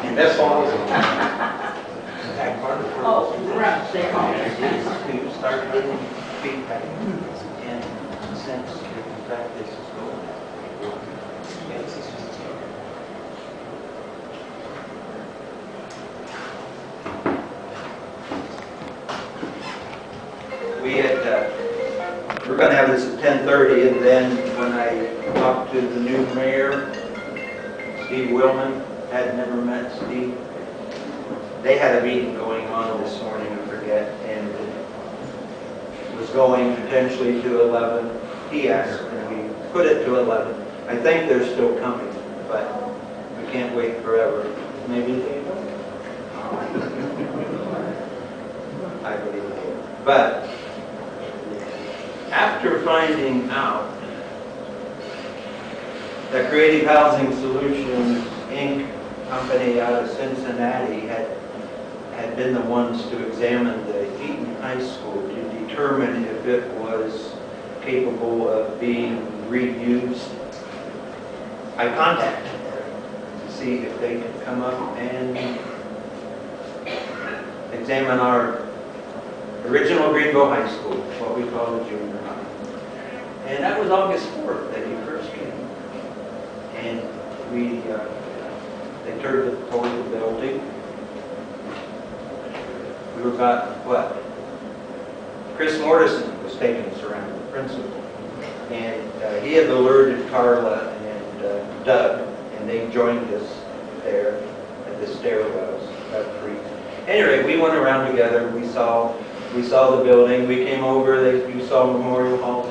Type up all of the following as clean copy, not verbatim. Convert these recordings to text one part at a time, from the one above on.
And that's all. Oh, right, they are. To start getting feedback and sense that in fact this is going. Yeah, this is just a start. We had, we're going to have this at 10:30, and then when I talked to the new mayor, Steve Willman, had never met Steve. They had a meeting going on this morning, I forget, and it was going potentially to 11. He asked, and we put it to 11. I think they're still coming, but we can't wait forever. Maybe they will. I believe they will. But after finding out that Creative Housing Solutions, Inc. company out of Cincinnati had been the ones to examine the Eaton High School to determine if it was capable of being reused, I contacted them to see if they could come up and examine our original Greenville High School, what we call the junior high. And that was August 4th that he first came. And they toured the building. We were about, what? Chris Morrison was taking us around, the principal. And he had alerted Carla and Doug, and they joined us there at the stairwells, about 3. Anyway, we went around together. We saw the building. We came over. You saw Memorial Hall.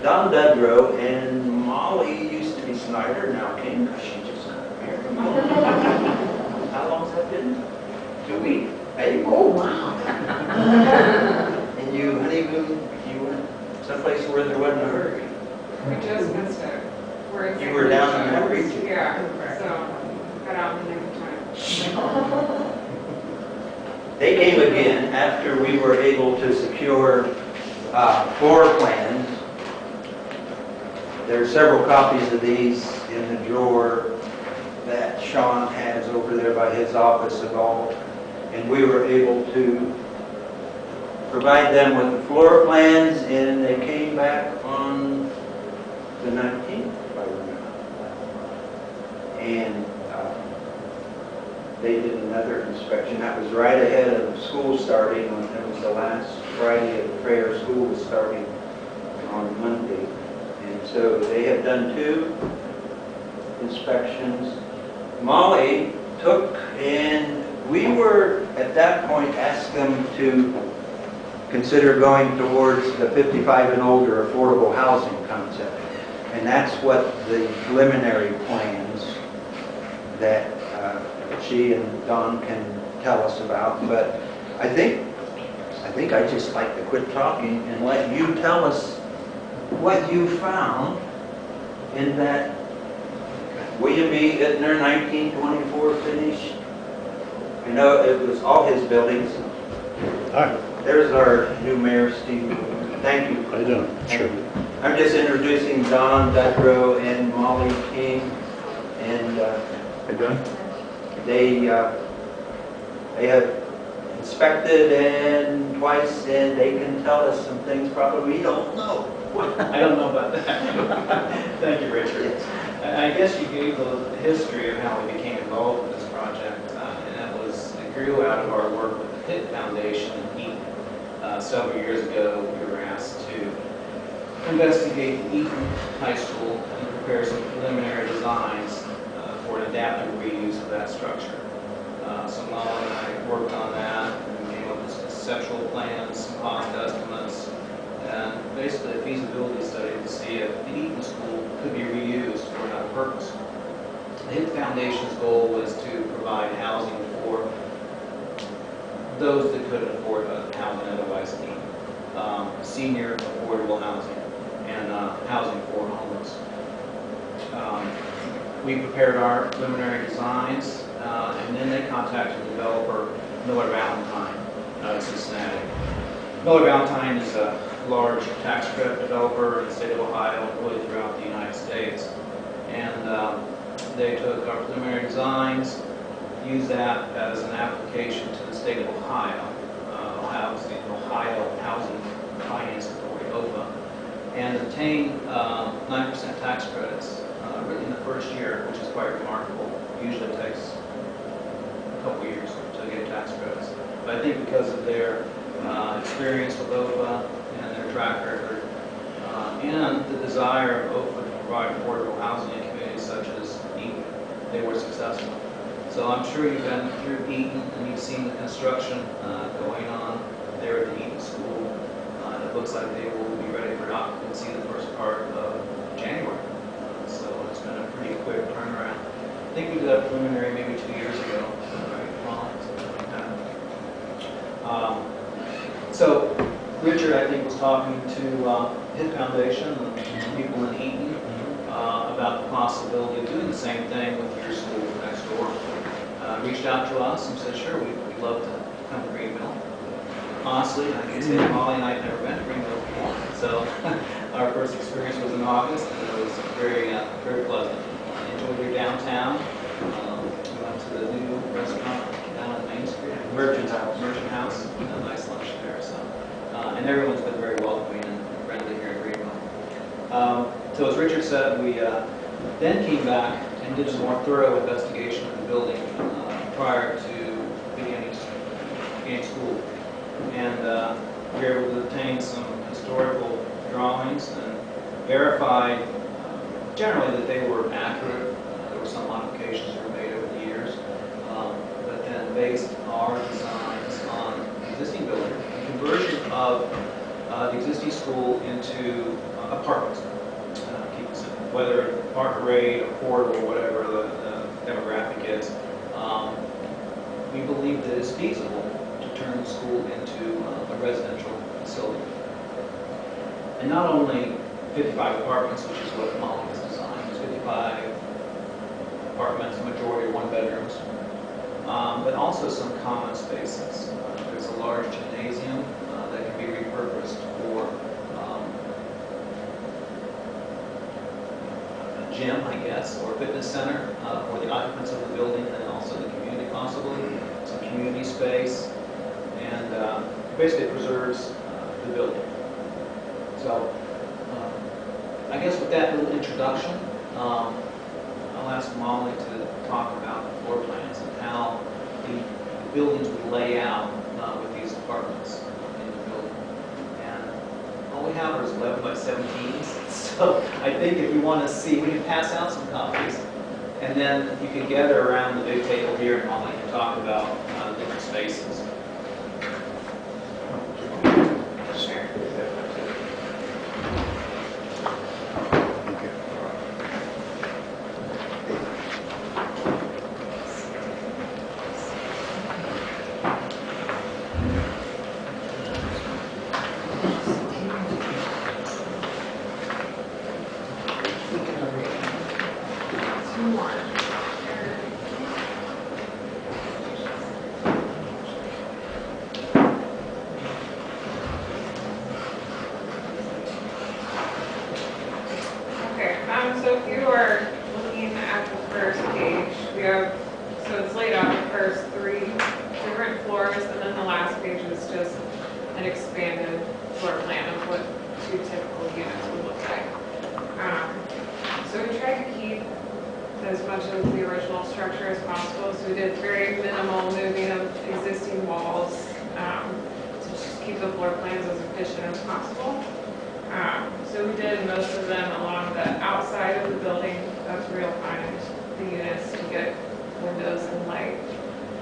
Don Dudrow and Molly used to be Snyder, now King, because she just got married. How long's that been? 2 weeks. Hey, oh wow! And you honeymoon, you went someplace where there wasn't a hurricane. We just missed it. You were down in that region. Yeah, so got out in the nick of time. They came again after we were able to secure floor plans. There are several copies of these in the drawer that Sean has over there by his office of all. And we were able to provide them with the floor plans, and they came back on the 19th, if I remember. And they did another inspection. That was right ahead of school starting. That was the last Friday of the prayer. School was starting on Monday. And so they have done 2 inspections. Molly took, and we were at that point asked them to consider going towards the 55 and older affordable housing concept. And that's what the preliminary plans that she and Don can tell us about. But I think I'd just like to quit talking and let you tell us what you found in that William B. Ittner 1924 finish. I know it was all his buildings. Hi. There's our new mayor, Steve. Thank you. How you doing? Sure. I'm just introducing Don Dudrow and Molly King, and How you doing? they have inspected and twice, and they can tell us some things probably we don't know. I don't know about that. Thank you, Richard. Yes. I guess you gave the history of how we became involved with this project, and it grew out of our work with the Pitt Foundation in Eaton. Several years ago, we were asked to investigate the Eaton High School and prepare some preliminary designs for an adaptive reuse of that structure. So Molly and I worked on that and came up with some conceptual plans, some cost estimates, and basically a feasibility study to see if the Eaton School could be reused for another purpose. The Pitt Foundation's goal was to provide housing for those that couldn't afford housing otherwise in Eaton. Senior affordable housing and housing for homeless. We prepared our preliminary designs, and then they contacted the developer, Miller Valentine, out of Cincinnati. Miller Valentine is a large tax credit developer in the state of Ohio, really throughout the United States. And They took our preliminary designs, used that as an application to the state of Ohio, Ohio Housing Finance Authority, OFA, and obtained 9% tax credits really in the first year, which is quite remarkable. Usually it takes a couple years to get tax credits. But I think because of their experience with OFA and their track record, and the desire of OFA to provide affordable housing in communities such as Eaton, they were successful. So I'm sure you've been through Eaton and you've seen the construction going on there at the Eaton School. It looks like they will be ready for occupancy the first part of January. So it's been a pretty quick turnaround. I think we did that preliminary maybe 2 years ago, right? Well, something like that. So Richard, I think, was talking to HIT Foundation and people in Eaton about the possibility of doing the same thing with your school next door. Reached out to us and said, sure, we'd love to come to Greenville. Honestly, I can say Molly and I had never been to Greenville before. So our first experience was in August, and it was very, very pleasant. Enjoyed your downtown. We went to the new restaurant down on Main Street. Merchant House. Merchant House. A nice lunch there. So, and everyone's been very welcoming and friendly here in Greenville. So as Richard said, we then came back and did a more thorough investigation of the building prior to beginning school. And we were able to obtain some historical drawings and verified generally that they were accurate. There were some modifications that were made over the years, but then based our designs on the existing building, a conversion of the existing school into apartments. Keep it simple. Whether market rate, affordable, whatever the demographic is, we believe that it's feasible to turn the school into a residential facility. And not only 55 apartments, which is what Molly has designed, it's 55 apartments, majority one bedrooms, but also some common spaces. There's a large gymnasium that can be repurposed for a gym, I guess, or a fitness center for the occupants of the building and also the community possibly, some community space, and basically preserves the building. So I guess with that little introduction, I'll ask Molly to talk about the floor plans and how the buildings would lay out with these apartments in the building. And all we have is 11 by 17s. So I think if you want to see, we can pass out some copies. And then you can gather around the big table here and Molly can talk about different spaces. Sure. So if you are looking at the first page, we have, so it's laid out the first 3 different floors, and then the last page is just an expanded floor plan of what 2 typical units would look like. So we tried to keep as much of the original structure as possible, so we did very minimal moving of existing walls to just keep the floor plans as efficient as possible. So we did most of them along the outside of the building. That's where you'll find the units to get windows and light.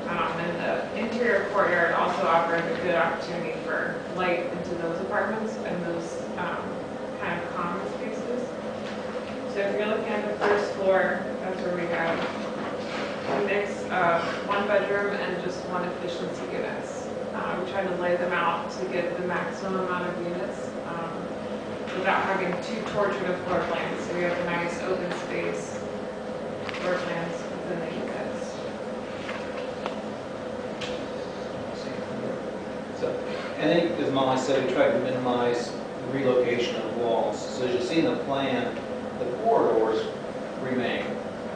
And the interior courtyard also offered a good opportunity for light into those apartments and those kind of common spaces. So if you're looking at the first floor, that's where we have a mix of 1 bedroom and just 1 efficiency units. We tried to lay them out to get the maximum amount of units without having too tortured of floor plans. So we have a nice open space floor plans within the units. So, and I think, as Molly said, we tried to minimize the relocation of walls. So as you see in the plan, the corridors remain.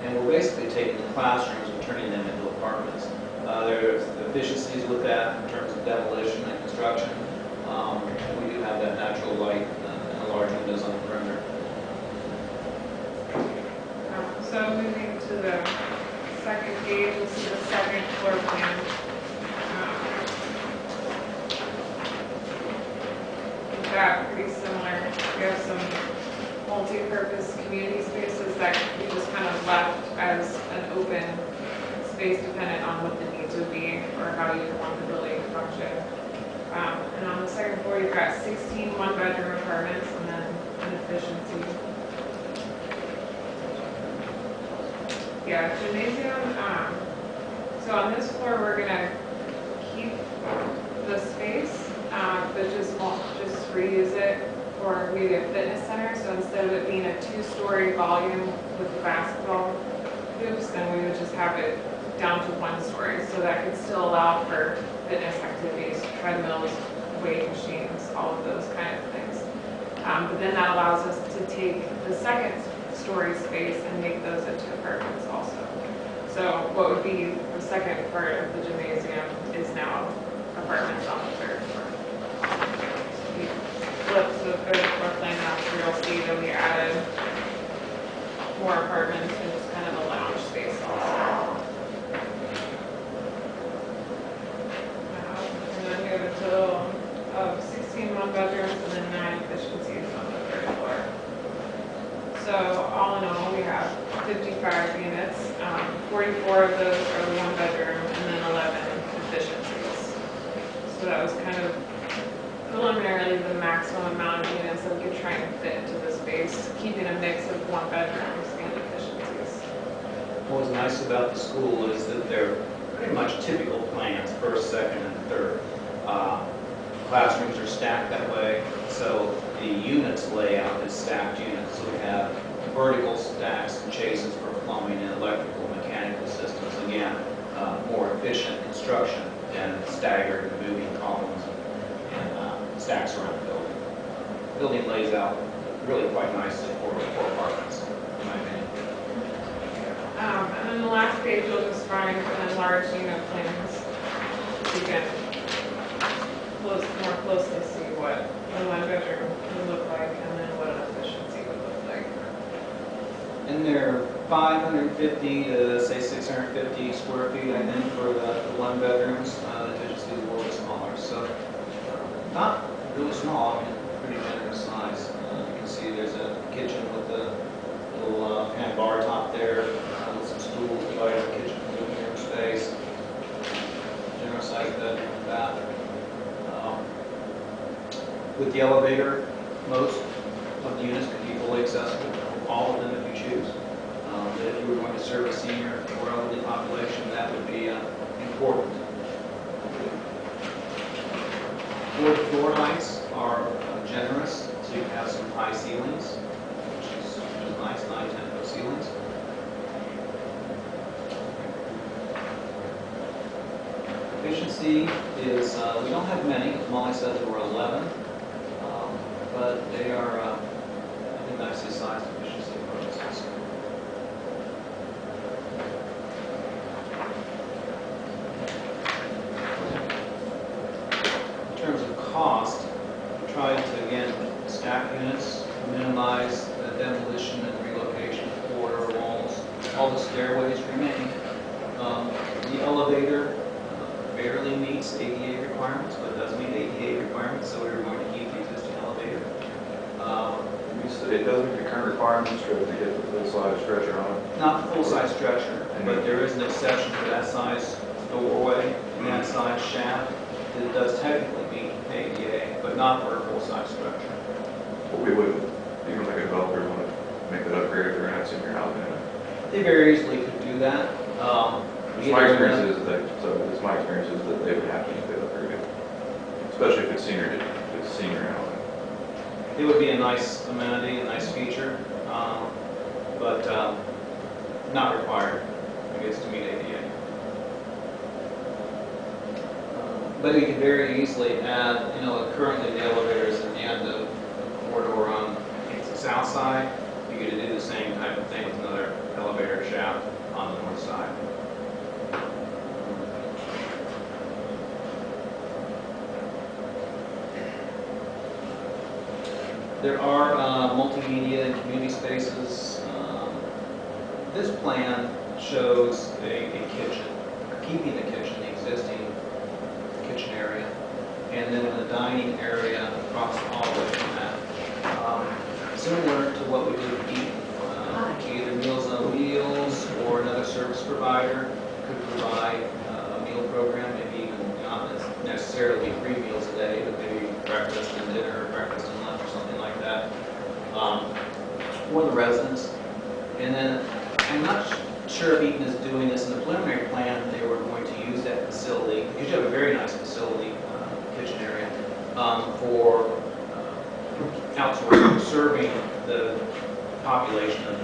And we're basically taking the classrooms and turning them into apartments. There's efficiencies with that in terms of demolition and construction. We do have that natural light and the large windows on the perimeter. So moving to the second page, this is the second floor plan. We've got pretty similar, we have some multi-purpose community spaces that we just kind of left as an open space dependent on what the needs would be or how you want the building to function. And on the second floor, you've got 16 one-bedroom apartments and then an efficiency. Yeah, gymnasium, so on this floor, we're gonna keep the space, but just reuse it for maybe a fitness center. So instead of it being a 2-story volume with the basketball hoops, then we would just have it down to 1 story. So that could still allow for fitness activities, treadmills, weight machines, all of those kind of things. But then that allows us to take the second story space and make those into apartments also. So what would be the second part of the gymnasium is now apartments on the third floor. So we flipped the third floor plan out, so you'll see that we added more apartments and just kind of a lounge space also. And then we have a total of 16 one-bedrooms and then 9 efficiencies on the third floor. So all in all, we have 55 units. 44 of those are the one-bedroom and then 11 efficiencies. So that was kind of preliminarily the maximum amount of units that we could try and fit into the space, keeping a mix of one-bedrooms and efficiencies. What was nice about the school is that they're pretty much typical plans, first, second, and third. Classrooms are stacked that way, so the units layout is stacked units. So we have vertical stacks and chases for plumbing and electrical, mechanical systems. Again, more efficient construction than staggered moving columns and stacks around the building. The building lays out really quite nicely for apartments, in my opinion. And then the last page, you'll just find an enlarged unit plans. You can more closely see what a one-bedroom would look like and then what an efficiency would look like. And they're 550 to say 650 square feet, I think, for the one bedrooms. The efficiency is a little bit smaller, so not really small. I mean, pretty generous size. You can see there's a kitchen with a little kind of bar top there with some stools dividing the kitchen from the living room space. Generous size bedroom with that. With the elevator, most of the units can be fully accessible, all of them if you choose. But if you were going to serve a senior or elderly population, that would be important. Floor heights are generous, so you can have some high ceilings, which is nice, 9-10 foot ceilings. Efficiency is, we don't have many, as Molly said there were 11, but they are I think nicely sized efficiency approaches. In terms of cost, we tried to, again, stack units, minimize demolition and relocation of corridor walls. All the stairways remain. The elevator barely meets ADA requirements, but does meet ADA requirements, so we were going to keep the existing elevator. It doesn't meet the current requirements for it to get the full-size stretcher on it. Not the full-size stretcher, but there is an exception for that size doorway and that size shaft. It does technically meet ADA, but not for a full-size stretcher. But we wouldn't, even like a developer, want to make that upgrade if they're not senior housing in it. They very easily could do that. It's my experience is that they would have to make that upgrade, especially if it's senior housing. It would be a nice amenity, a nice feature, but not required, I guess, to meet ADA. But we could very easily add, currently the elevator is at the end of the corridor on the south side. You could do the same type of thing with another elevator shaft on the north side. There are multimedia and community spaces. This plan shows a kitchen, keeping the kitchen, the existing kitchen area, and then the dining area across the hallway from that. Similar to what we do with Eaton, either Meals on Wheels or another service provider could provide a meal program, maybe even not necessarily 3 meals a day, but maybe breakfast and dinner, or breakfast and lunch, or something like that, for the residents. And then, I'm not sure if Eaton is doing this in the preliminary plan, they were going to use that facility, because you have a very nice facility, kitchen area, for outsourcing, serving the population of